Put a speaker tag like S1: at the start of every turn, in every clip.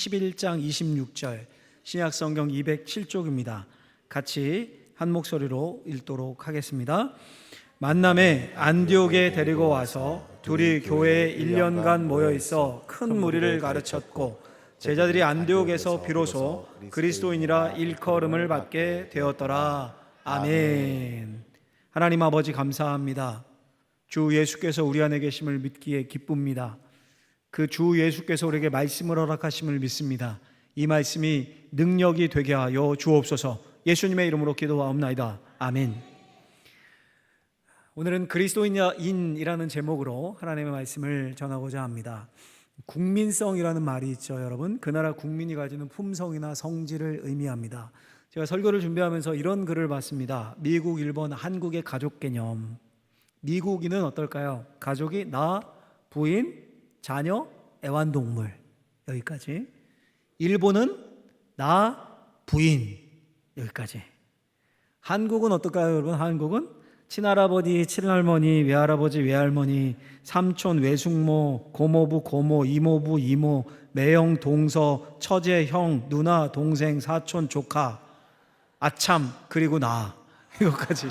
S1: 11장 26절 신약성경 207쪽입니다. 같이 한 목소리로 읽도록 하겠습니다. 만남에 안디옥에 데리고 와서 둘이 교회에 1년간 모여있어 큰 무리를 가르쳤고 제자들이 안디옥에서 비로소 그리스도인이라 일컬음을 받게 되었더라. 아멘. 하나님 아버지 감사합니다. 주 예수께서 우리 안에 계심을 믿기에 기쁩니다. 그 주 예수께서 우리에게 말씀을 허락하심을 믿습니다. 이 말씀이 능력이 되게 하여 주옵소서. 예수님의 이름으로 기도하옵나이다. 아멘. 오늘은 그리스도인이라는 제목으로 하나님의 말씀을 전하고자 합니다. 국민성이라는 말이 있죠, 여러분. 그 나라 국민이 가지는 품성이나 성질을 의미합니다. 제가 설교를 준비하면서 이런 글을 봤습니다. 미국, 일본, 한국의 가족 개념. 미국인은 어떨까요? 가족이 나, 부인, 자녀, 애완동물. 여기까지. 일본은 나, 부인. 여기까지. 한국은 어떨까요, 여러분? 한국은 친할아버지, 친할머니, 외할아버지, 외할머니, 삼촌, 외숙모, 고모부, 고모, 이모부, 이모, 매형, 동서, 처제, 형, 누나, 동생, 사촌, 조카, 아참, 그리고 나. 이거까지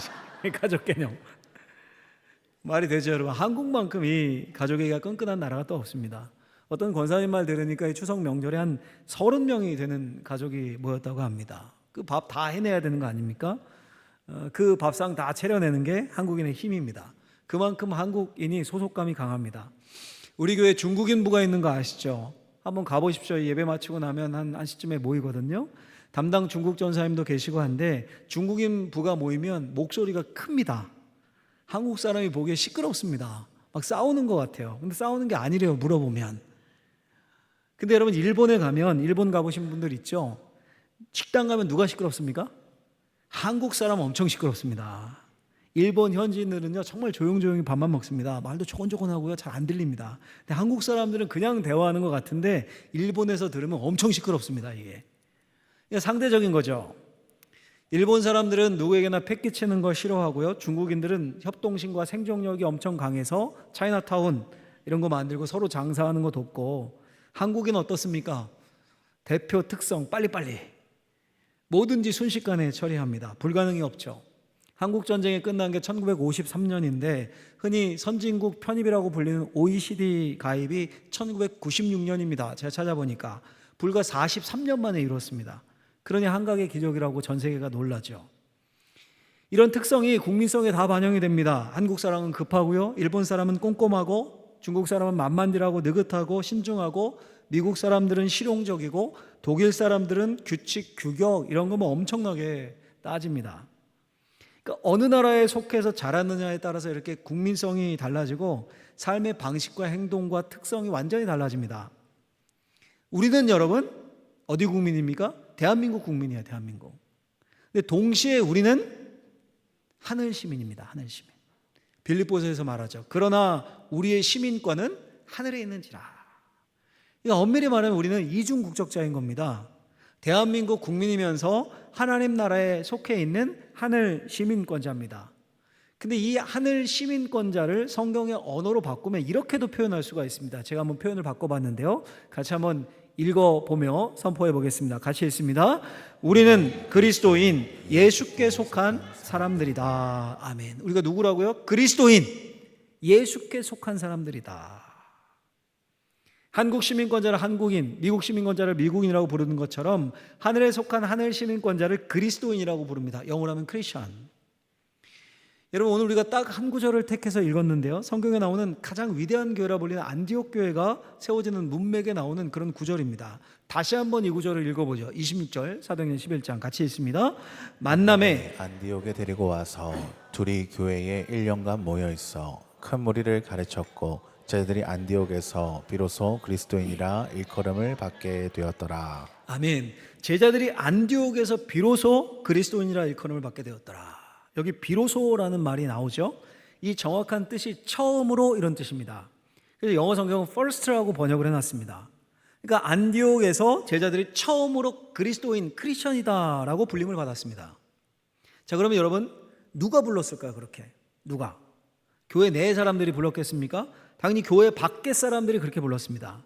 S1: 가족 개념. 말이 되죠, 여러분? 한국만큼 이 가족 얘기가 끈끈한 나라가 또 없습니다. 어떤 권사님 말 들으니까 이 추석 명절에 한 30명이 되는 가족이 모였다고 합니다. 그 밥 다 해내야 되는 거 아닙니까? 그 밥상 다 차려내는 게 한국인의 힘입니다. 그만큼 한국인이 소속감이 강합니다. 우리 교회 중국인 부가 있는 거 아시죠? 한번 가보십시오. 예배 마치고 나면 한 1시쯤에 모이거든요. 담당 중국 전사님도 계시고 한데 중국인 부가 모이면 목소리가 큽니다. 한국 사람이 보기에 시끄럽습니다. 막 싸우는 것 같아요. 근데 싸우는 게 아니래요, 물어보면. 근데 여러분, 일본에 가면, 일본 가보신 분들 있죠? 식당 가면 누가 시끄럽습니까? 한국 사람 엄청 시끄럽습니다. 일본 현지인들은요, 정말 조용조용히 밥만 먹습니다. 말도 조곤조곤하고요, 잘 안 들립니다. 근데 한국 사람들은 그냥 대화하는 것 같은데 일본에서 들으면 엄청 시끄럽습니다. 이게 상대적인 거죠. 일본 사람들은 누구에게나 패기치는 거 싫어하고요, 중국인들은 협동심과 생존력이 엄청 강해서 차이나타운 이런 거 만들고 서로 장사하는 거 돕고, 한국인은 어떻습니까? 대표 특성 빨리빨리 뭐든지 순식간에 처리합니다. 불가능이 없죠. 한국 전쟁이 끝난 게 1953년인데 흔히 선진국 편입이라고 불리는 OECD 가입이 1996년입니다. 제가 찾아보니까 불과 43년 만에 이뤘습니다. 그러니 한각의 기적이라고 전 세계가 놀라죠. 이런 특성이 국민성에 다 반영이 됩니다. 한국 사람은 급하고요, 일본 사람은 꼼꼼하고, 중국 사람은 만만딜하고 느긋하고 신중하고, 미국 사람들은 실용적이고, 독일 사람들은 규칙, 규격 이런 거 뭐 엄청나게 따집니다. 그러니까 어느 나라에 속해서 자랐느냐에 따라서 이렇게 국민성이 달라지고 삶의 방식과 행동과 특성이 완전히 달라집니다. 우리는 여러분 어디 국민입니까? 대한민국 국민이에요, 대한민국. 근데 동시에 우리는 하늘 시민입니다, 하늘 시민. 빌립보서에서 말하죠. 그러나 우리의 시민권은 하늘에 있는지라. 그러니까 엄밀히 말하면 우리는 이중 국적자인 겁니다. 대한민국 국민이면서 하나님 나라에 속해 있는 하늘 시민권자입니다. 근데 이 하늘 시민권자를 성경의 언어로 바꾸면 이렇게도 표현할 수가 있습니다. 제가 한번 표현을 바꿔봤는데요. 같이 한번 읽어보며 선포해 보겠습니다. 같이 읽습니다. 우리는 그리스도인 예수께 속한 사람들이다. 아멘. 우리가 누구라고요? 그리스도인 예수께 속한 사람들이다. 한국 시민권자를 한국인, 미국 시민권자를 미국인이라고 부르는 것처럼 하늘에 속한 하늘 시민권자를 그리스도인이라고 부릅니다. 영어로 하면 크리스천. 여러분, 오늘 우리가 딱 한 구절을 택해서 읽었는데요, 성경에 나오는 가장 위대한 교회라 불리는 안디옥 교회가 세워지는 문맥에 나오는 그런 구절입니다. 다시 한번 이 구절을 읽어보죠. 26절 사도행전 11장 같이 읽습니다. 만남에
S2: 안디옥에 데리고 와서 둘이 교회에 1년간 모여있어 큰 무리를 가르쳤고 제자들이 안디옥에서 비로소 그리스도인이라 일컬음을 받게 되었더라.
S1: 아멘. 제자들이 안디옥에서 비로소 그리스도인이라 일컬음을 받게 되었더라. 여기 비로소라는 말이 나오죠. 이 정확한 뜻이 처음으로 이런 뜻입니다. 그래서 영어 성경은 first라고 번역을 해놨습니다. 그러니까 안디옥에서 제자들이 처음으로 그리스도인, 크리스천이다라고 불림을 받았습니다. 자, 그러면 여러분 누가 불렀을까요? 그렇게 누가? 교회 내 사람들이 불렀겠습니까? 당연히 교회 밖의 사람들이 그렇게 불렀습니다.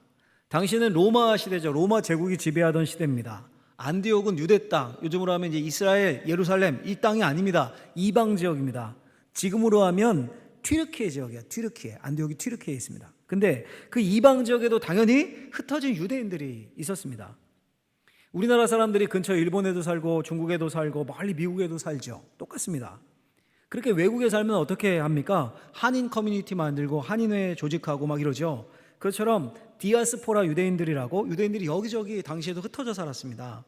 S1: 당시는 로마 시대죠. 로마 제국이 지배하던 시대입니다. 안디옥은 유대 땅, 요즘으로 하면 이제 이스라엘, 예루살렘 이 땅이 아닙니다. 이방 지역입니다. 지금으로 하면 튀르키예 지역이야. 튀르키예. 안디옥이 튀르키예에 있습니다. 근데 그 이방 지역에도 당연히 흩어진 유대인들이 있었습니다. 우리나라 사람들이 근처 일본에도 살고 중국에도 살고 멀리 미국에도 살죠. 똑같습니다. 그렇게 외국에 살면 어떻게 합니까? 한인 커뮤니티 만들고 한인회 조직하고 막 이러죠. 그것처럼 디아스포라 유대인들이라고, 유대인들이 여기저기 당시에도 흩어져 살았습니다.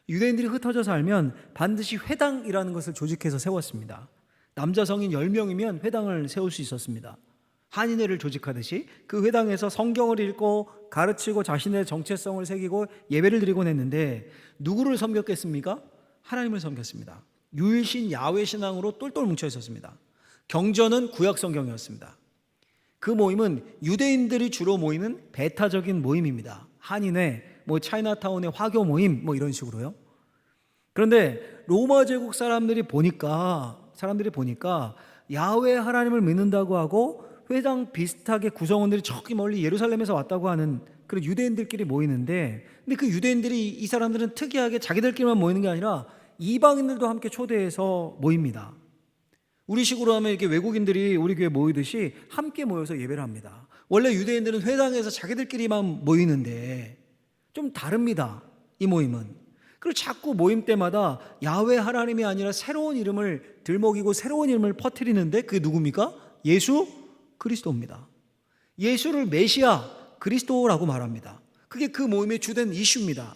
S1: 유대인들이 흩어져 살면 반드시 회당이라는 것을 조직해서 세웠습니다. 남자 성인 10명이면 회당을 세울 수 있었습니다. 한인회를 조직하듯이 그 회당에서 성경을 읽고 가르치고 자신의 정체성을 새기고 예배를 드리곤 했는데, 누구를 섬겼겠습니까? 하나님을 섬겼습니다. 유일신 야훼 신앙으로 똘똘 뭉쳐 있었습니다. 경전은 구약 성경이었습니다. 그 모임은 유대인들이 주로 모이는 배타적인 모임입니다. 한인회, 차이나타운의 화교 모임 이런 식으로요. 그런데 로마 제국 사람들이 보니까 야훼 하나님을 믿는다고 하고 회당 비슷하게 구성원들이 저기 멀리 예루살렘에서 왔다고 하는 그런 유대인들끼리 모이는데, 근데 그 유대인들이, 이 사람들은 특이하게 자기들끼리만 모이는 게 아니라 이방인들도 함께 초대해서 모입니다. 우리 식으로 하면 이렇게 외국인들이 우리 교회 모이듯이 함께 모여서 예배를 합니다. 원래 유대인들은 회당에서 자기들끼리만 모이는데 좀 다릅니다, 이 모임은. 그리고 자꾸 모임 때마다 야훼 하나님이 아니라 새로운 이름을 들먹이고 새로운 이름을 퍼뜨리는데, 그게 누굽니까? 예수 그리스도입니다. 예수를 메시아 그리스도라고 말합니다. 그게 그 모임의 주된 이슈입니다.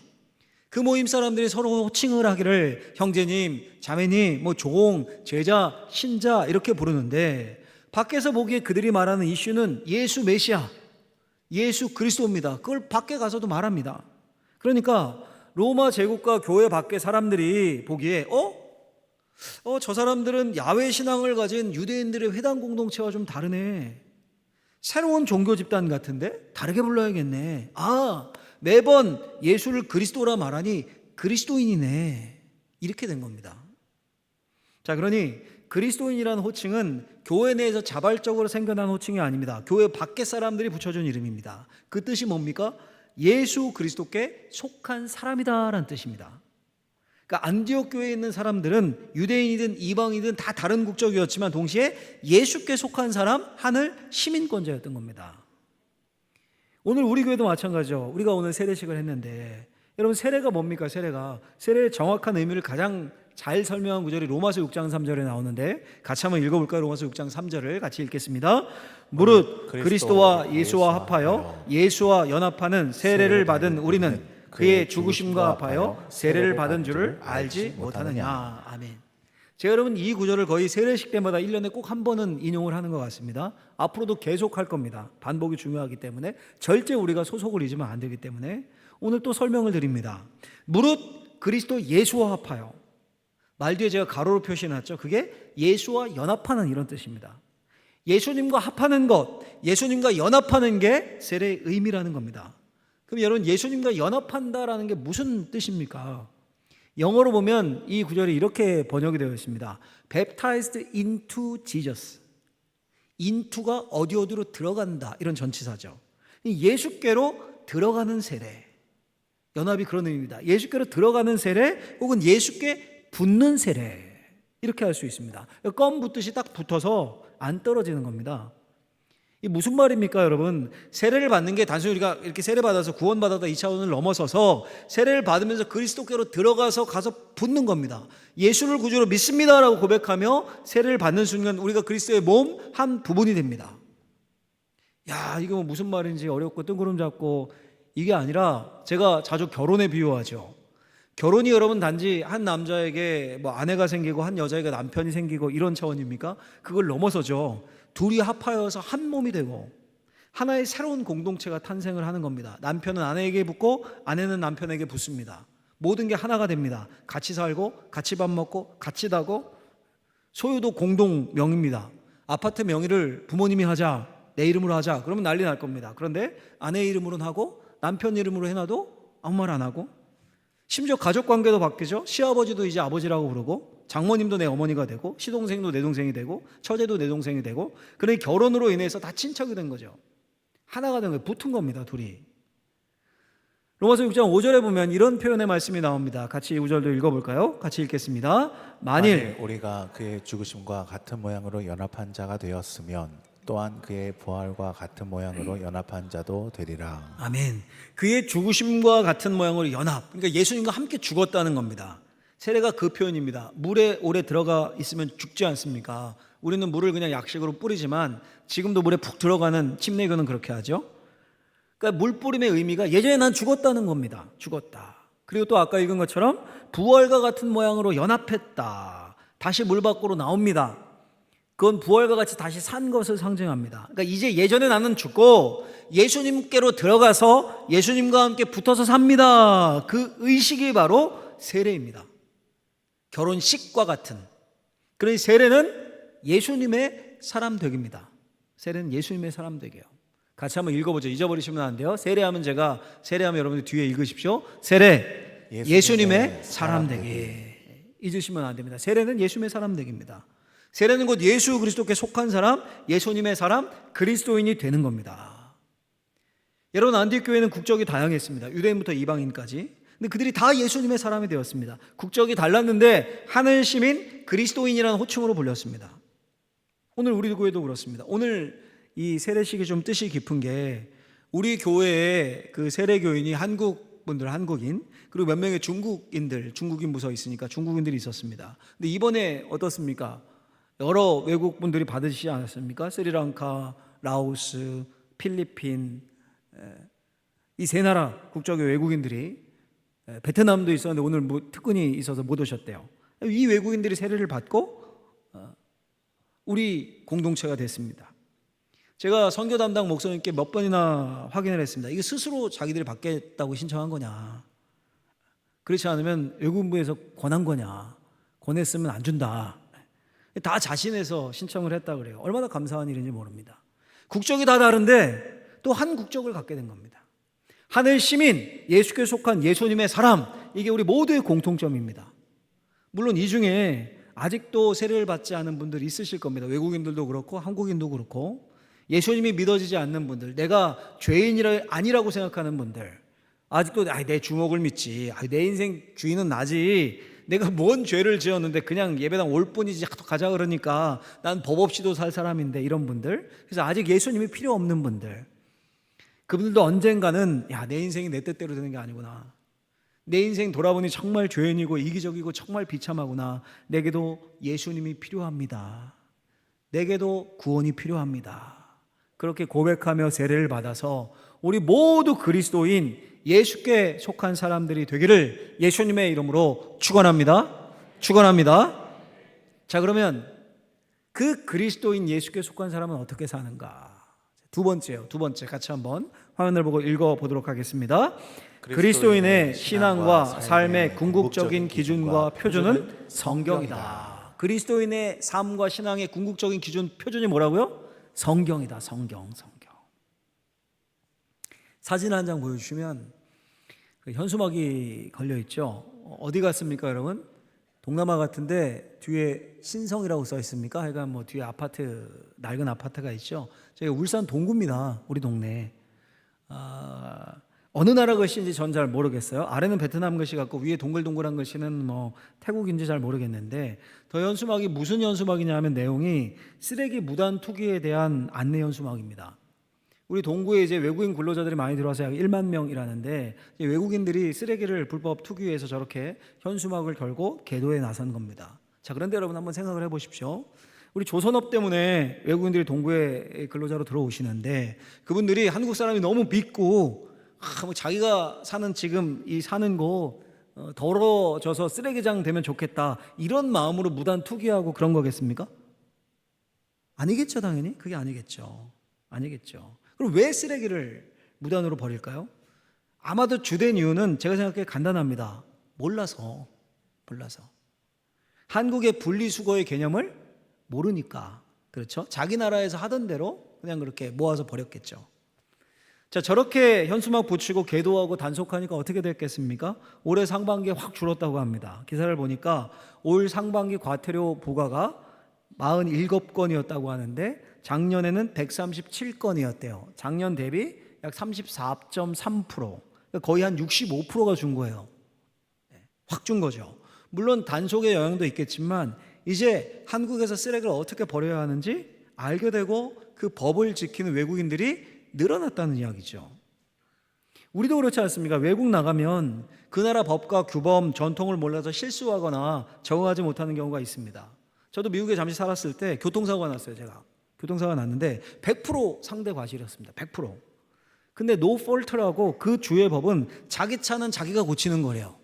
S1: 그 모임 사람들이 서로 호칭을 하기를 형제님, 자매님, 종, 제자, 신자 이렇게 부르는데, 밖에서 보기에 그들이 말하는 이슈는 예수 메시아, 예수 그리스도입니다. 그걸 밖에 가서도 말합니다. 그러니까 로마 제국과 교회 밖의 사람들이 보기에 저 사람들은 야훼 신앙을 가진 유대인들의 회당 공동체와 좀 다르네. 새로운 종교 집단 같은데 다르게 불러야겠네. 매번 예수를 그리스도라 말하니 그리스도인이네. 이렇게 된 겁니다. 자, 그러니 그리스도인이라는 호칭은 교회 내에서 자발적으로 생겨난 호칭이 아닙니다. 교회 밖의 사람들이 붙여준 이름입니다. 그 뜻이 뭡니까? 예수 그리스도께 속한 사람이다라는 뜻입니다. 그러니까 안디옥 교회에 있는 사람들은 유대인이든 이방이든 다 다른 국적이었지만 동시에 예수께 속한 사람, 하늘 시민권자였던 겁니다. 오늘 우리 교회도 마찬가지죠. 우리가 오늘 세례식을 했는데, 여러분 세례가 뭡니까? 세례의 정확한 의미를 가장 잘 설명한 구절이 로마서 6장 3절에 나오는데, 같이 한번 읽어볼까요? 로마서 6장 3절을 같이 읽겠습니다. 무릇 그리스도와 예수와 합하여 예수와 연합하는 세례를 받은 우리는 그의 죽으심과 합하여 세례를 받은 줄을 알지 못하느냐. 아멘. 제가 여러분 이 구절을 거의 세례식 때마다 1년에 꼭 한 번은 인용을 하는 것 같습니다. 앞으로도 계속 할 겁니다. 반복이 중요하기 때문에 절대 우리가 소속을 잊으면 안 되기 때문에 오늘 또 설명을 드립니다. 무릇 그리스도 예수와 합하여, 말 뒤에 제가 가로로 표시해놨죠. 그게 예수와 연합하는 이런 뜻입니다. 예수님과 합하는 것, 예수님과 연합하는 게 세례의 의미라는 겁니다. 그럼 여러분 예수님과 연합한다라는 게 무슨 뜻입니까? 영어로 보면 이 구절이 이렇게 번역이 되어 있습니다. Baptized into Jesus. into가 어디로 들어간다, 이런 전치사죠. 예수께로 들어가는 세례, 연합이 그런 의미입니다. 예수께로 들어가는 세례 혹은 예수께 붙는 세례, 이렇게 할 수 있습니다. 껌 붙듯이 딱 붙어서 안 떨어지는 겁니다. 이 무슨 말입니까, 여러분? 세례를 받는 게 단순히 우리가 이렇게 세례받아서 구원받았다 2차원을 넘어서서 세례를 받으면서 그리스도께로 들어가서 가서 붙는 겁니다. 예수를 구주로 믿습니다라고 고백하며 세례를 받는 순간 우리가 그리스도의 몸 한 부분이 됩니다. 야, 이거 무슨 말인지 어렵고 뜬구름 잡고, 이게 아니라 제가 자주 결혼에 비유하죠. 결혼이 여러분 단지 한 남자에게 아내가 생기고 한 여자에게 남편이 생기고 이런 차원입니까? 그걸 넘어서죠. 둘이 합하여서 한 몸이 되고 하나의 새로운 공동체가 탄생을 하는 겁니다. 남편은 아내에게 붙고 아내는 남편에게 붙습니다. 모든 게 하나가 됩니다. 같이 살고 같이 밥 먹고 같이 자고, 소유도 공동명입니다. 아파트 명의를 부모님이 하자, 내 이름으로 하자, 그러면 난리 날 겁니다. 그런데 아내 이름으로는 하고 남편 이름으로 해놔도 아무 말 안 하고, 심지어 가족관계도 바뀌죠. 시아버지도 이제 아버지라고 부르고, 장모님도 내 어머니가 되고, 시동생도 내 동생이 되고, 처제도 내 동생이 되고, 그러니 결혼으로 인해서 다 친척이 된 거죠. 하나가 된 거예요. 붙은 겁니다, 둘이. 로마서 6장 5절에 보면 이런 표현의 말씀이 나옵니다. 같이 5절도 읽어볼까요? 같이 읽겠습니다. 만일
S2: 우리가 그의 죽으심과 같은 모양으로 연합한 자가 되었으면 또한 그의 부활과 같은 모양으로 연합한 자도 되리라.
S1: 아멘. 그의 죽으심과 같은 모양으로 연합. 그러니까 예수님과 함께 죽었다는 겁니다. 세례가 그 표현입니다. 물에 오래 들어가 있으면 죽지 않습니까? 우리는 물을 그냥 약식으로 뿌리지만 지금도 물에 푹 들어가는 침례교는 그렇게 하죠. 그러니까 물 뿌림의 의미가 예전에 난 죽었다는 겁니다. 죽었다. 그리고 또 아까 읽은 것처럼 부활과 같은 모양으로 연합했다. 다시 물 밖으로 나옵니다. 그건 부활과 같이 다시 산 것을 상징합니다. 그러니까 이제 예전에 나는 죽고 예수님께로 들어가서 예수님과 함께 붙어서 삽니다. 그 의식이 바로 세례입니다. 결혼식과 같은. 그러니 세례는 예수님의 사람 되기입니다. 세례는 예수님의 사람 되게요. 같이 한번 읽어보죠. 잊어버리시면 안 돼요. 세례하면 제가 세례하면 여러분들 뒤에 읽으십시오. 세례 예수님의 사람 되기. 잊으시면 안 됩니다. 세례는 예수님의 사람 되기입니다. 세례는 곧 예수 그리스도께 속한 사람, 예수님의 사람, 그리스도인이 되는 겁니다. 여러분, 안디옥교회는 국적이 다양했습니다. 유대인부터 이방인까지. 근데 그들이 다 예수님의 사람이 되었습니다. 국적이 달랐는데 하늘 시민 그리스도인이라는 호칭으로 불렸습니다. 오늘 우리 교회도 그렇습니다. 오늘 이 세례식이 좀 뜻이 깊은 게 우리 교회에 그 세례 교인이 한국 분들, 한국인, 그리고 몇 명의 중국인들, 중국인 부서 있으니까 중국인들이 있었습니다. 근데 이번에 어떻습니까? 여러 외국 분들이 받으시지 않았습니까? 스리랑카, 라오스, 필리핀, 이 세 나라 국적의 외국인들이, 베트남도 있었는데 오늘 특근이 있어서 못 오셨대요. 이 외국인들이 세례를 받고 우리 공동체가 됐습니다. 제가 선교 담당 목사님께 몇 번이나 확인을 했습니다. 이게 스스로 자기들이 받겠다고 신청한 거냐, 그렇지 않으면 외국부에서 권한 거냐, 권했으면 안 준다, 다 자신해서 신청을 했다 그래요. 얼마나 감사한 일인지 모릅니다. 국적이 다 다른데 또 한 국적을 갖게 된 겁니다. 하늘 시민, 예수께 속한 예수님의 사람, 이게 우리 모두의 공통점입니다. 물론 이 중에 아직도 세례를 받지 않은 분들이 있으실 겁니다. 외국인들도 그렇고 한국인도 그렇고, 예수님이 믿어지지 않는 분들, 내가 아니라고 생각하는 분들, 아직도 내 주먹을 믿지, 내 인생 주인은 나지, 내가 뭔 죄를 지었는데 그냥 예배당 올 뿐이지 가자 그러니까 난 법 없이도 살 사람인데, 이런 분들, 그래서 아직 예수님이 필요 없는 분들, 그분들도 언젠가는 내 인생이 내 뜻대로 되는 게 아니구나, 내 인생 돌아보니 정말 죄인이고 이기적이고 정말 비참하구나, 내게도 예수님이 필요합니다, 내게도 구원이 필요합니다, 그렇게 고백하며 세례를 받아서 우리 모두 그리스도인, 예수께 속한 사람들이 되기를 예수님의 이름으로 축원합니다. 축원합니다. 자, 그러면 그 그리스도인 예수께 속한 사람은 어떻게 사는가? 두 번째 같이 한번 화면을 보고 읽어보도록 하겠습니다. 그리스도인의 신앙과 삶의 궁극적인 기준과 표준은 성경이다. 그리스도인의 삶과 신앙의 궁극적인 기준, 표준이 뭐라고요? 성경이다. 성경. 사진 한 장 보여주시면 현수막이 걸려있죠. 어디 갔습니까 여러분? 동남아 같은데 뒤에 신성이라고 써 있습니까? 하여간 뒤에 아파트, 낡은 아파트가 있죠. 저희가 울산 동구입니다. 우리 동네. 어느 나라 글씨인지 전 잘 모르겠어요. 아래는 베트남 글씨 같고 위에 동글동글한 글씨는 태국인지 잘 모르겠는데, 더 현수막이 무슨 현수막이냐 하면 내용이 쓰레기 무단 투기에 대한 안내 현수막입니다. 우리 동구에 이제 외국인 근로자들이 많이 들어와서 약 1만 명이라는데, 외국인들이 쓰레기를 불법 투기해서 저렇게 현수막을 걸고 계도에 나선 겁니다. 자, 그런데 여러분 한번 생각을 해보십시오. 우리 조선업 때문에 외국인들이 동구에 근로자로 들어오시는데, 그분들이 한국 사람이 너무 믿고 자기가 사는 지금 이 사는 곳 더러워져서 쓰레기장 되면 좋겠다, 이런 마음으로 무단 투기하고 그런 거겠습니까? 아니겠죠. 당연히 그게 아니겠죠. 그럼 왜 쓰레기를 무단으로 버릴까요? 아마도 주된 이유는 제가 생각해 간단합니다. 몰라서. 한국의 분리수거의 개념을 모르니까. 그렇죠? 자기 나라에서 하던 대로 그냥 그렇게 모아서 버렸겠죠. 자, 저렇게 현수막 붙이고 계도하고 단속하니까 어떻게 됐겠습니까? 올해 상반기에 확 줄었다고 합니다. 기사를 보니까 올 상반기 과태료 부과가 47건이었다고 하는데 작년에는 137건이었대요. 작년 대비 약 34.3%, 거의 한 65%가 준 거예요. 확 준 거죠. 물론 단속의 영향도 있겠지만 이제 한국에서 쓰레기를 어떻게 버려야 하는지 알게 되고 그 법을 지키는 외국인들이 늘어났다는 이야기죠. 우리도 그렇지 않습니까? 외국 나가면 그 나라 법과 규범, 전통을 몰라서 실수하거나 적응하지 못하는 경우가 있습니다. 저도 미국에 잠시 살았을 때 교통사고가 났어요. 제가 교통사고가 났는데 100% 상대 과실이었습니다. 100%. 근데 노 폴트라고 그 주의 법은 자기 차는 자기가 고치는 거래요.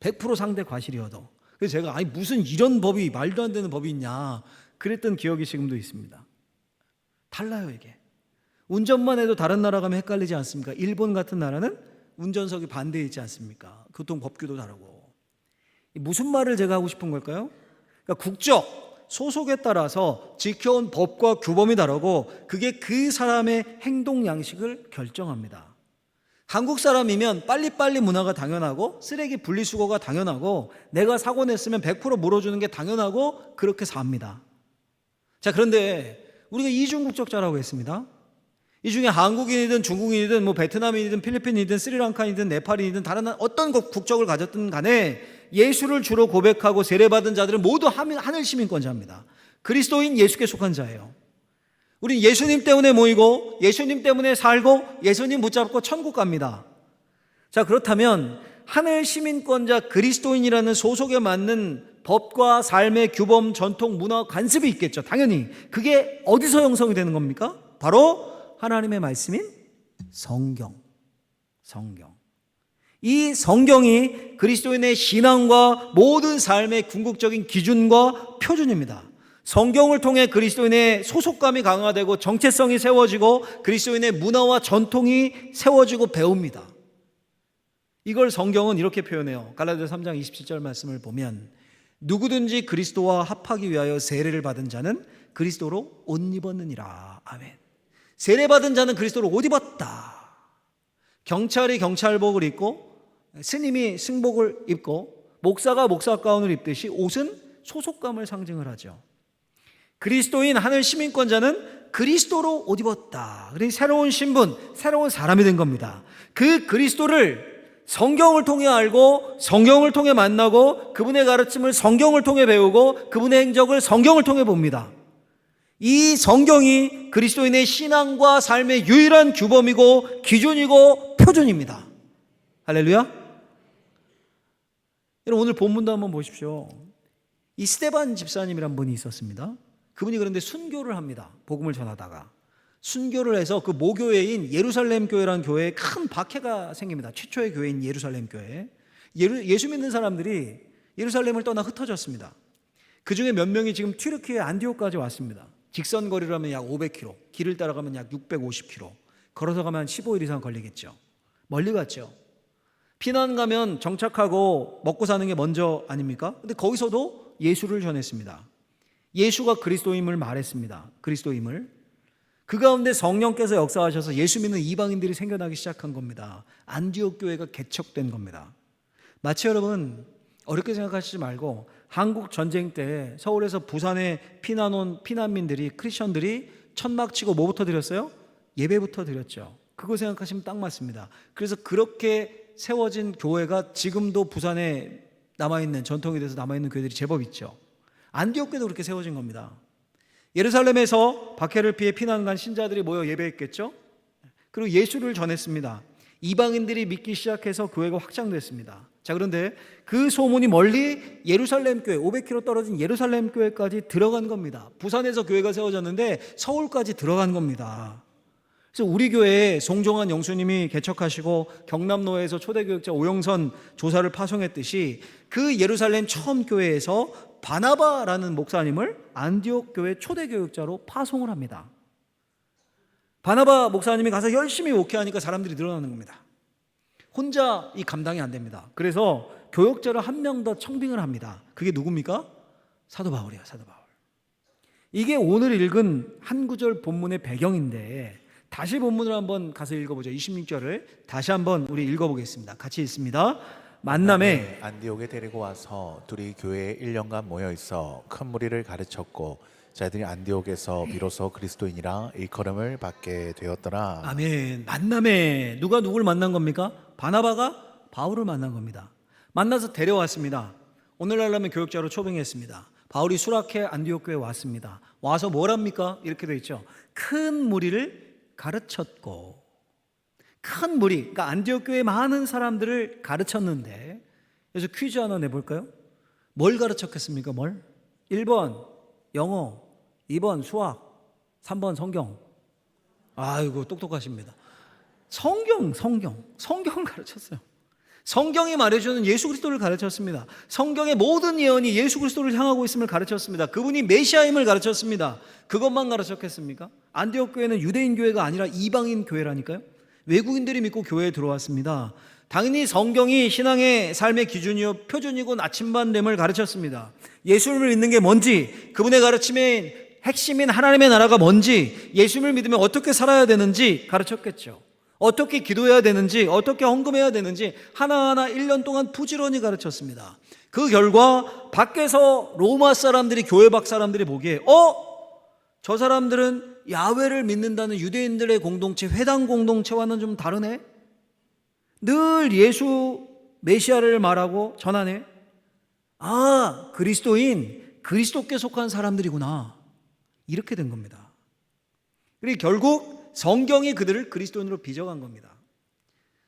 S1: 100% 상대 과실이어도. 그래서 제가 아니 무슨 이런 법이 말도 안 되는 법이 있냐 그랬던 기억이 지금도 있습니다. 달라요 이게. 운전만 해도 다른 나라 가면 헷갈리지 않습니까? 일본 같은 나라는 운전석이 반대에 있지 않습니까? 교통 법규도 다르고. 무슨 말을 제가 하고 싶은 걸까요? 그러니까 국적, 소속에 따라서 지켜온 법과 규범이 다르고 그게 그 사람의 행동 양식을 결정합니다. 한국 사람이면 빨리빨리 문화가 당연하고 쓰레기 분리수거가 당연하고 내가 사고 냈으면 100% 물어주는 게 당연하고 그렇게 삽니다. 자, 그런데 우리가 이중국적자라고 했습니다. 이 중에 한국인이든 중국인이든 뭐 베트남인이든 필리핀이든 스리랑카인이든 네팔인이든 다른 어떤 국적을 가졌든 간에 예수를 주로 고백하고 세례받은 자들은 모두 하늘 시민권자입니다. 그리스도인 예수께 속한 자예요. 우린 예수님 때문에 모이고 예수님 때문에 살고 예수님 붙잡고 천국 갑니다. 자, 그렇다면 하늘 시민권자 그리스도인이라는 소속에 맞는 법과 삶의 규범, 전통, 문화, 관습이 있겠죠. 당연히. 그게 어디서 형성이 되는 겁니까? 바로 하나님의 말씀인 성경. 이 성경이 그리스도인의 신앙과 모든 삶의 궁극적인 기준과 표준입니다. 성경을 통해 그리스도인의 소속감이 강화되고 정체성이 세워지고 그리스도인의 문화와 전통이 세워지고 배웁니다. 이걸 성경은 이렇게 표현해요. 갈라디아서 3장 27절 말씀을 보면 누구든지 그리스도와 합하기 위하여 세례를 받은 자는 그리스도로 옷 입었느니라. 아멘. 세례받은 자는 그리스도로 옷 입었다. 경찰이 경찰복을 입고 스님이 승복을 입고 목사가 목사 가운을 입듯이 옷은 소속감을 상징을 하죠. 그리스도인 하늘 시민권자는 그리스도로 옷 입었다. 그래서 새로운 신분, 새로운 사람이 된 겁니다. 그 그리스도를 성경을 통해 알고 성경을 통해 만나고 그분의 가르침을 성경을 통해 배우고 그분의 행적을 성경을 통해 봅니다. 이 성경이 그리스도인의 신앙과 삶의 유일한 규범이고 기준이고 표준입니다. 할렐루야. 여러분 오늘 본문도 한번 보십시오. 이 스데반 집사님이란 분이 있었습니다. 그분이 그런데 순교를 합니다. 복음을 전하다가 순교를 해서 그 모교회인 예루살렘 교회라는 교회에 큰 박해가 생깁니다. 최초의 교회인 예루살렘 교회. 예수 믿는 사람들이 예루살렘을 떠나 흩어졌습니다. 그 중에 몇 명이 지금 튀르키예 안디옥까지 왔습니다. 직선 거리로 하면 약 500km, 길을 따라가면 약 650km, 걸어서 가면 한 15일 이상 걸리겠죠. 멀리 갔죠. 피난 가면 정착하고 먹고 사는 게 먼저 아닙니까? 근데 거기서도 예수를 전했습니다. 예수가 그리스도임을 말했습니다. 그리스도임을. 그 가운데 성령께서 역사하셔서 예수 믿는 이방인들이 생겨나기 시작한 겁니다. 안디옥 교회가 개척된 겁니다. 마치 여러분 어렵게 생각하시지 말고 한국 전쟁 때 서울에서 부산에 피난 온 피난민들이 크리스천들이 천막 치고 뭐부터 드렸어요? 예배부터 드렸죠. 그거 생각하시면 딱 맞습니다. 그래서 그렇게 세워진 교회가 지금도 부산에 남아있는 전통에 대해서 남아있는 교회들이 제법 있죠. 안디옥 교회도 그렇게 세워진 겁니다. 예루살렘에서 박해를 피해 피난 간 신자들이 모여 예배했겠죠. 그리고 예수를 전했습니다. 이방인들이 믿기 시작해서 교회가 확장됐습니다. 자, 그런데 그 소문이 멀리 예루살렘 교회 500km 떨어진 예루살렘 교회까지 들어간 겁니다. 부산에서 교회가 세워졌는데 서울까지 들어간 겁니다. 그래서 우리 교회에 송종환 영수님이 개척하시고 경남노회에서 초대교역자 오영선 조사를 파송했듯이 그 예루살렘 처음 교회에서 바나바라는 목사님을 안디옥 교회 초대교역자로 파송을 합니다. 바나바 목사님이 가서 열심히 목회하니까 사람들이 늘어나는 겁니다. 혼자 이 감당이 안 됩니다. 그래서 교역자를 한 명 더 청빙을 합니다. 그게 누굽니까? 사도 바울이에요. 사도 바울. 이게 오늘 읽은 한 구절 본문의 배경인데 다시 본문을 한번 가서 읽어보죠. 26절을 다시 한번 우리 읽어보겠습니다. 같이 읽습니다. 만남에
S2: 안디옥에 데리고 와서 둘이 교회에 1년간 모여 있어 큰 무리를 가르쳤고 자들이 안디옥에서 비로소 그리스도인이라 일컬음을 받게 되었더라.
S1: 아멘. 만남에 누가 누구를 만난 겁니까? 바나바가 바울을 만난 겁니다. 만나서 데려왔습니다. 오늘날 하면 교역자로 초빙했습니다. 바울이 수락해 안디옥 교회에 왔습니다. 와서 뭘 합니까? 이렇게 되어 있죠. 큰 무리를 가르쳤고, 큰 무리, 그러니까 안디옥 교회 많은 사람들을 가르쳤는데, 그래서 퀴즈 하나 내볼까요? 뭘 가르쳤겠습니까? 뭘? 1번 영어, 2번 수학, 3번 성경. 아이고 똑똑하십니다. 성경을 가르쳤어요. 성경이 말해주는 예수 그리스도를 가르쳤습니다. 성경의 모든 예언이 예수 그리스도를 향하고 있음을 가르쳤습니다. 그분이 메시아임을 가르쳤습니다. 그것만 가르쳤겠습니까? 안디옥 교회는 유대인 교회가 아니라 이방인 교회라니까요. 외국인들이 믿고 교회에 들어왔습니다. 당연히 성경이 신앙의 삶의 기준이요 표준이고 나침반됨을 가르쳤습니다. 예수를 믿는 게 뭔지, 그분의 가르침의 핵심인 하나님의 나라가 뭔지, 예수를 믿으면 어떻게 살아야 되는지 가르쳤겠죠. 어떻게 기도해야 되는지, 어떻게 헌금해야 되는지 하나하나 1년 동안 부지런히 가르쳤습니다. 그 결과 밖에서 로마 사람들이, 교회 밖 사람들이 보기에 저 사람들은 야훼를 믿는다는 유대인들의 공동체, 회당 공동체와는 좀 다르네. 늘 예수 메시아를 말하고 전하네. 아, 그리스도께 속한 사람들이구나. 이렇게 된 겁니다. 그리고 결국 성경이 그들을 그리스도인으로 빚어간 겁니다.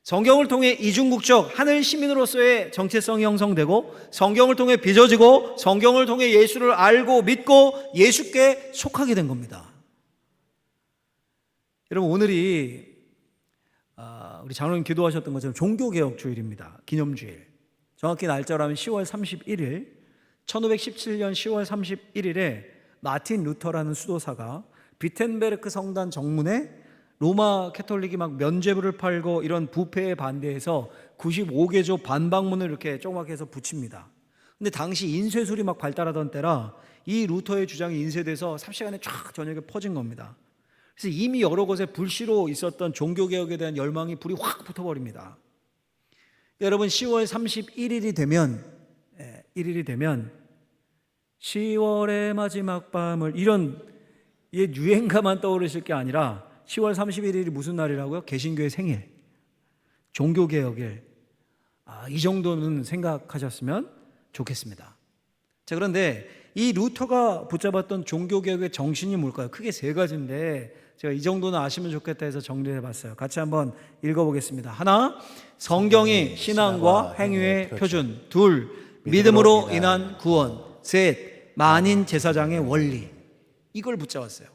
S1: 성경을 통해 이중국적 하늘 시민으로서의 정체성이 형성되고, 성경을 통해 빚어지고, 성경을 통해 예수를 알고 믿고 예수께 속하게 된 겁니다. 여러분, 오늘이 우리 장로님 기도하셨던 것처럼 종교개혁주일입니다. 기념주일. 정확히 날짜로 하면 10월 31일, 1517년 10월 31일에 마틴 루터라는 수도사가 비텐베르크 성단 정문에 로마 캐톨릭이 막 면죄부를 팔고 이런 부패에 반대해서 95개조 반박문을 이렇게 조그맣게 해서 붙입니다. 근데 당시 인쇄술이 막 발달하던 때라 이 루터의 주장이 인쇄돼서 삽시간에 쫙 전역에 퍼진 겁니다. 그래서 이미 여러 곳에 불씨로 있었던 종교개혁에 대한 열망이 불이 확 붙어버립니다. 여러분, 10월 31일이 되면 10월의 마지막 밤을, 이런 유행가만 떠오르실 게 아니라 10월 31일이 무슨 날이라고요? 개신교의 생일, 종교개혁일. 이 정도는 생각하셨으면 좋겠습니다. 자, 그런데 이 루터가 붙잡았던 종교개혁의 정신이 뭘까요? 크게 세 가지인데 제가 이 정도는 아시면 좋겠다 해서 정리해봤어요. 같이 한번 읽어보겠습니다. 하나, 성경이 신앙과 행위의 표준. 둘, 믿음으로 인한 구원. 셋, 만인 제사장의 원리. 이걸 붙잡았어요.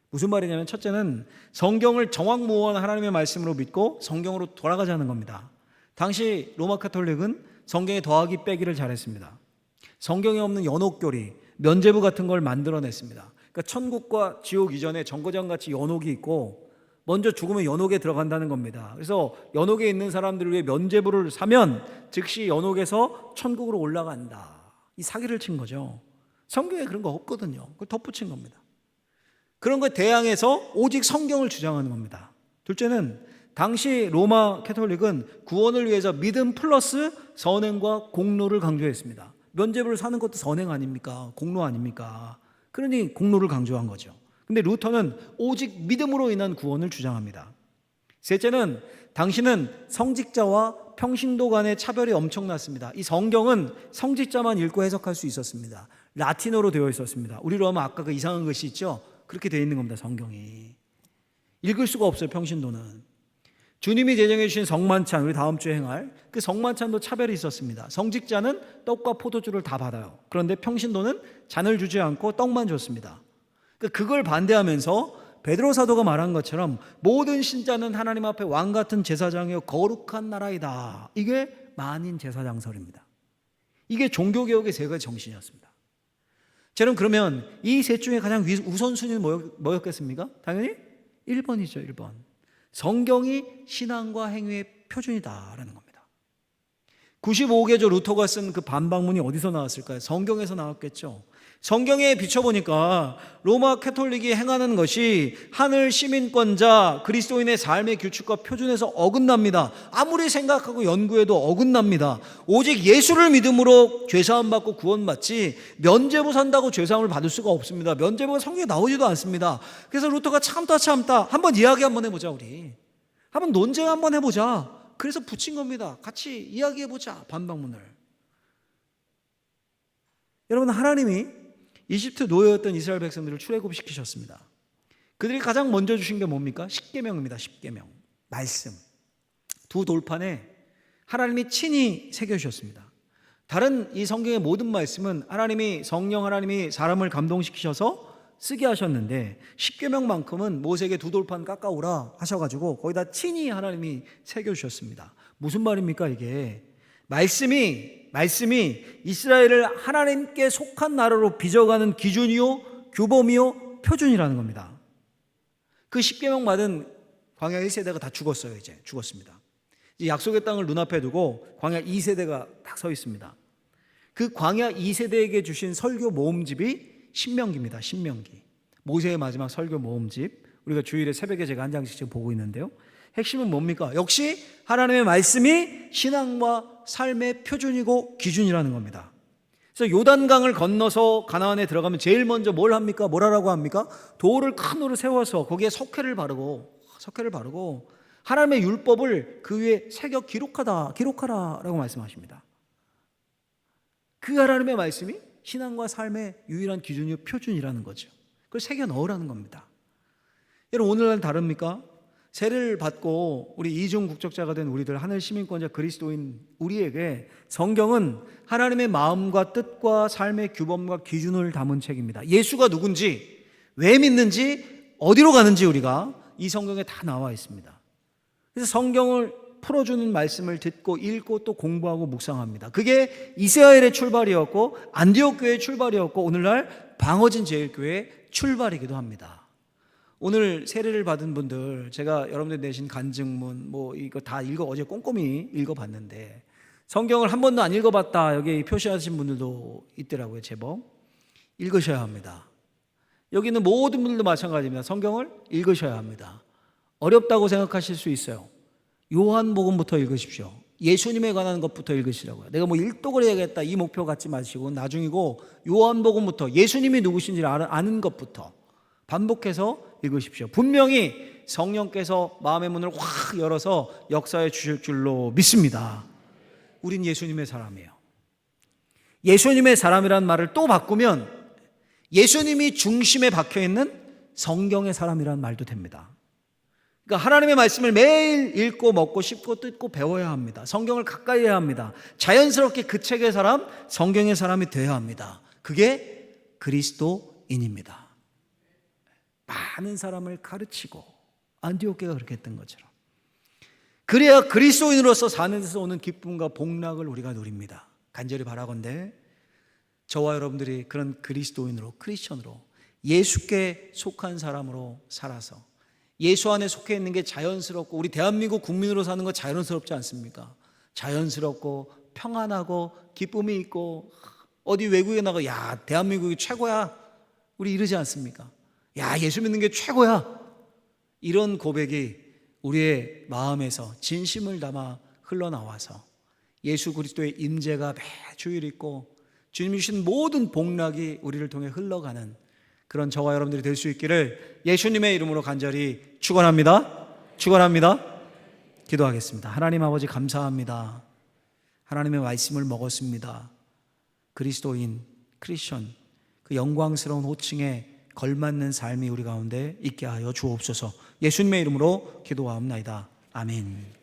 S1: 무슨 말이냐면, 첫째는 성경을 정확무원 하나님의 말씀으로 믿고 성경으로 돌아가자는 겁니다. 당시 로마 카톨릭은 성경에 더하기 빼기를 잘했습니다. 성경에 없는 연옥교리, 면죄부 같은 걸 만들어냈습니다. 그러니까 천국과 지옥 이전에 정거장같이 연옥이 있고, 먼저 죽으면 연옥에 들어간다는 겁니다. 그래서 연옥에 있는 사람들을 위해 면죄부를 사면 즉시 연옥에서 천국으로 올라간다. 이 사기를 친 거죠. 성경에 그런 거 없거든요. 그걸 덧붙인 겁니다. 그런 거에 대항해서 오직 성경을 주장하는 겁니다. 둘째는 당시 로마 캐톨릭은 구원을 위해서 믿음 플러스 선행과 공로를 강조했습니다. 면죄부를 사는 것도 선행 아닙니까? 공로 아닙니까? 그러니 공로를 강조한 거죠. 근데 루터는 오직 믿음으로 인한 구원을 주장합니다. 셋째는 당시는 성직자와 평신도 간의 차별이 엄청났습니다. 이 성경은 성직자만 읽고 해석할 수 있었습니다. 라틴어로 되어 있었습니다. 우리로 하면 아까 그 이상한 글씨 있죠? 그렇게 되어 있는 겁니다. 성경이 읽을 수가 없어요. 평신도는. 주님이 제정해 주신 성만찬, 우리 다음 주에 행할 그 성만찬도 차별이 있었습니다. 성직자는 떡과 포도주를 다 받아요. 그런데 평신도는 잔을 주지 않고 떡만 줬습니다. 그걸 반대하면서 베드로 사도가 말한 것처럼 모든 신자는 하나님 앞에 왕 같은 제사장이요 거룩한 나라이다. 이게 만인 제사장설입니다. 이게 종교개혁의 세 가지 정신이었습니다. 저는 그러면 이 셋 중에 가장 우선순위는 뭐였겠습니까? 당연히 1번이죠. 1번. 성경이 신앙과 행위의 표준이다라는 겁니다. 95개조 루터가 쓴 그 반박문이 어디서 나왔을까요? 성경에서 나왔겠죠. 성경에 비춰보니까 로마 캐톨릭이 행하는 것이 하늘 시민권자 그리스도인의 삶의 규칙과 표준에서 어긋납니다. 아무리 생각하고 연구해도 어긋납니다. 오직 예수를 믿음으로 죄사함 받고 구원받지 면죄부 산다고 죄사함을 받을 수가 없습니다. 면죄부가 성경에 나오지도 않습니다. 그래서 루터가 참다 한번 이야기 한번 해보자. 우리 한번 논쟁 한번 해보자. 그래서 붙인 겁니다. 같이 이야기해보자. 반박문을. 여러분, 하나님이 이집트 노예였던 이스라엘 백성들을 출애굽시키셨습니다. 그들이 가장 먼저 주신 게 뭡니까? 십계명입니다. 십계명. 말씀. 두 돌판에 하나님이 친히 새겨주셨습니다. 다른 이 성경의 모든 말씀은 하나님이 성령 하나님이 사람을 감동시키셔서 쓰게 하셨는데 십계명만큼은 모세에게 두 돌판 깎아오라 하셔가지고 거기다 친히 하나님이 새겨주셨습니다. 무슨 말입니까 이게? 말씀이 이스라엘을 하나님께 속한 나라로 빚어가는 기준이요 규범이요 표준이라는 겁니다. 그 십계명 받은 광야 1세대가 다 죽었어요. 이제 죽었습니다. 이제 약속의 땅을 눈앞에 두고 광야 2세대가 딱 서 있습니다. 그 광야 2세대에게 주신 설교 모음집이 신명기입니다. 신명기. 모세의 마지막 설교 모음집. 우리가 주일에 새벽에 제가 한 장씩 지금 보고 있는데요. 핵심은 뭡니까? 역시 하나님의 말씀이 신앙과 삶의 표준이고 기준이라는 겁니다. 그래서 요단강을 건너서 가나안에 들어가면 제일 먼저 뭘 합니까? 뭘 하라고 합니까? 돌을 큰 돌을 세워서 거기에 석회를 바르고 하나님의 율법을 그 위에 새겨 기록하라라고 말씀하십니다. 그 하나님의 말씀이 신앙과 삶의 유일한 기준이요 표준이라는 거죠. 그걸 새겨 넣으라는 겁니다. 여러분, 오늘날 다릅니까? 세례를 받고 우리 이중 국적자가 된 우리들, 하늘 시민권자 그리스도인 우리에게 성경은 하나님의 마음과 뜻과 삶의 규범과 기준을 담은 책입니다. 예수가 누군지, 왜 믿는지, 어디로 가는지 우리가 이 성경에 다 나와 있습니다. 그래서 성경을 풀어주는 말씀을 듣고 읽고 또 공부하고 묵상합니다. 그게 이스라엘의 출발이었고 안디옥 교회의 출발이었고 오늘날 방어진 제일교회의 출발이기도 합니다. 오늘 세례를 받은 분들, 제가 여러분들 내신 간증문 이거 다 어제 꼼꼼히 읽어봤는데 성경을 한 번도 안 읽어봤다 여기 표시하신 분들도 있더라고요. 제법 읽으셔야 합니다. 여기 있는 모든 분들도 마찬가지입니다. 성경을 읽으셔야 합니다. 어렵다고 생각하실 수 있어요. 요한복음부터 읽으십시오. 예수님에 관한 것부터 읽으시라고요. 내가 일독을 해야겠다 이 목표 갖지 마시고 나중이고 요한복음부터 예수님이 누구신지 아는 것부터 반복해서 읽으십시오. 분명히 성령께서 마음의 문을 확 열어서 역사해 주실 줄로 믿습니다. 우린 예수님의 사람이에요. 예수님의 사람이라는 말을 또 바꾸면 예수님이 중심에 박혀있는 성경의 사람이라는 말도 됩니다. 그러니까 하나님의 말씀을 매일 읽고 먹고 씹고 뜯고 배워야 합니다. 성경을 가까이 해야 합니다. 자연스럽게 그 책의 사람, 성경의 사람이 되어야 합니다. 그게 그리스도인입니다. 많은 사람을 가르치고 안디옥 교회가 그렇게 했던 것처럼 그래야 그리스도인으로서 사는 데서 오는 기쁨과 복락을 우리가 누립니다. 간절히 바라건대 저와 여러분들이 그런 그리스도인으로 크리스천으로 예수께 속한 사람으로 살아서 예수 안에 속해 있는 게 자연스럽고 우리 대한민국 국민으로 사는 거 자연스럽지 않습니까? 자연스럽고 평안하고 기쁨이 있고 어디 외국에 나가 야 대한민국이 최고야 우리 이러지 않습니까? 야 예수 믿는 게 최고야 이런 고백이 우리의 마음에서 진심을 담아 흘러나와서 예수 그리스도의 임재가 매주일 있고 주님이 주신 모든 복락이 우리를 통해 흘러가는 그런 저와 여러분들이 될 수 있기를 예수님의 이름으로 간절히 축원합니다. 기도하겠습니다. 하나님 아버지 감사합니다. 하나님의 말씀을 먹었습니다. 그리스도인, 크리스천 그 영광스러운 호칭에 걸맞는 삶이 우리 가운데 있게 하여 주옵소서. 예수님의 이름으로 기도하옵나이다. 아멘.